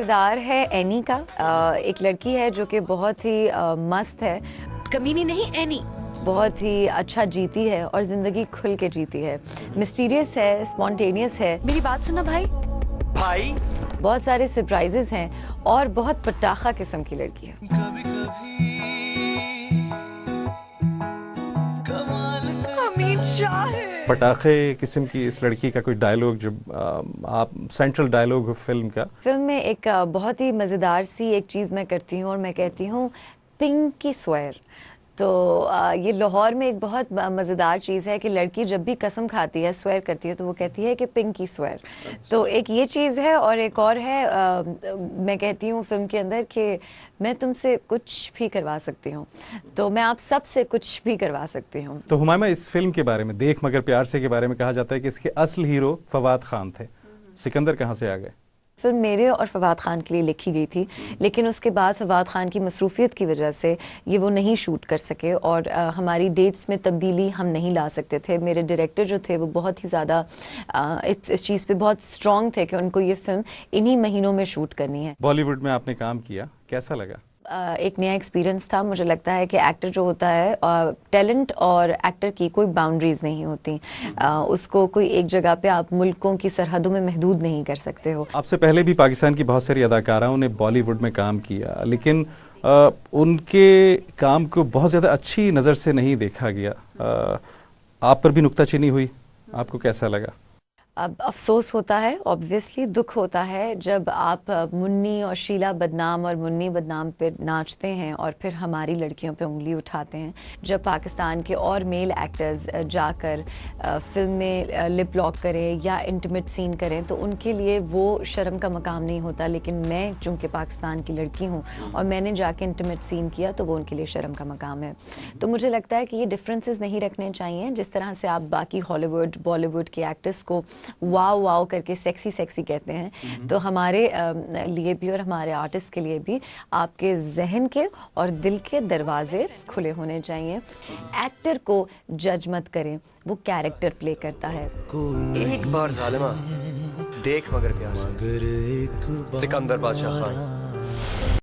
किरदार है एनी का। एक लड़की है जो कि बहुत ही मस्त है, कमीनी नहीं एनी, बहुत ही अच्छा जीती है और ज़िंदगी खुल के जीती है, मिस्टीरियस है, स्पॉन्टेनियस है। मेरी बात सुना भाई। भाई बहुत सारे सरप्राइजेस हैं और बहुत पटाखा किस्म की लड़की है। अमीन शाह है। पटाखे किस्म की इस लड़की का कोई डायलॉग जो आप सेंट्रल डायलॉग हो फिल्म का? फिल्म में एक बहुत ही मज़ेदार सी एक चीज़ मैं करती हूँ और मैं कहती हूँ पिंकी स्वेयर। तो ये लाहौर में एक बहुत मज़ेदार चीज़ है कि लड़की जब भी कसम खाती है, स्वेयर करती है, तो वो कहती है कि पिंकी स्वेयर। तो एक ये चीज़ है और एक और है, मैं कहती हूँ फिल्म के अंदर कि मैं तुमसे कुछ भी करवा सकती हूँ, तो मैं आप सब से कुछ भी करवा सकती हूँ। तो हुमायमा, इस फिल्म के बारे में, देख मगर प्यार से के बारे में कहा जाता है कि इसके असल हीरो फवाद खान थे। सिकंदर कहाँ से आ गए? फिल्म मेरे और फवाद खान के लिए लिखी गई थी, लेकिन उसके बाद फवाद खान की मसरूफियत की वजह से ये वो नहीं शूट कर सके और हमारी डेट्स में तब्दीली हम नहीं ला सकते थे। मेरे डायरेक्टर जो थे वो बहुत ही ज़्यादा इस चीज़ पे बहुत स्ट्रॉन्ग थे कि उनको ये फिल्म इन्हीं महीनों में शूट करनी है। बॉलीवुड में आपने काम किया, कैसा लगा? एक नया एक्सपीरियंस था। मुझे लगता है कि एक्टर जो होता है, टैलेंट और एक्टर की कोई बाउंड्रीज नहीं होती। उसको कोई एक जगह पे आप मुल्कों की सरहदों में महदूद नहीं कर सकते हो। आपसे पहले भी पाकिस्तान की बहुत सारी अदाकाराओं ने बॉलीवुड में काम किया, लेकिन उनके काम को बहुत ज़्यादा अच्छी नज़र से नहीं देखा गया। आप पर भी नुक्ताचीनी हुई, आपको कैसा लगा? अब अफसोस होता है, ऑब्वियसली दुख होता है जब आप मुन्नी और शीला बदनाम और मुन्नी बदनाम पे नाचते हैं और फिर हमारी लड़कियों पे उंगली उठाते हैं। जब पाकिस्तान के और मेल एक्टर्स जाकर फिल्म में लिप लॉक करें या इंटीमेट सीन करें तो उनके लिए वो शर्म का मकाम नहीं होता, लेकिन मैं चूँकि पाकिस्तान की लड़की हूँ और मैंने जाके इंटीमेट सीन किया तो वो उनके लिए शर्म का मकाम है। तो मुझे लगता है कि ये डिफरेंसेस नहीं रखने चाहिए। जिस तरह से आप बाकी हॉलीवुड बॉलीवुड के एक्टर्स को वाव वाव करके सेक्सी सेक्सी कहते हैं, तो हमारे लिए भी और हमारे आर्टिस्ट के लिए भी आपके जहन के और दिल के दरवाजे खुले होने चाहिए। एक्टर को जज मत करें, वो कैरेक्टर प्ले करता है। एक बार जालिमा देख मगर प्यार से, सिकंदर बादशाह खान।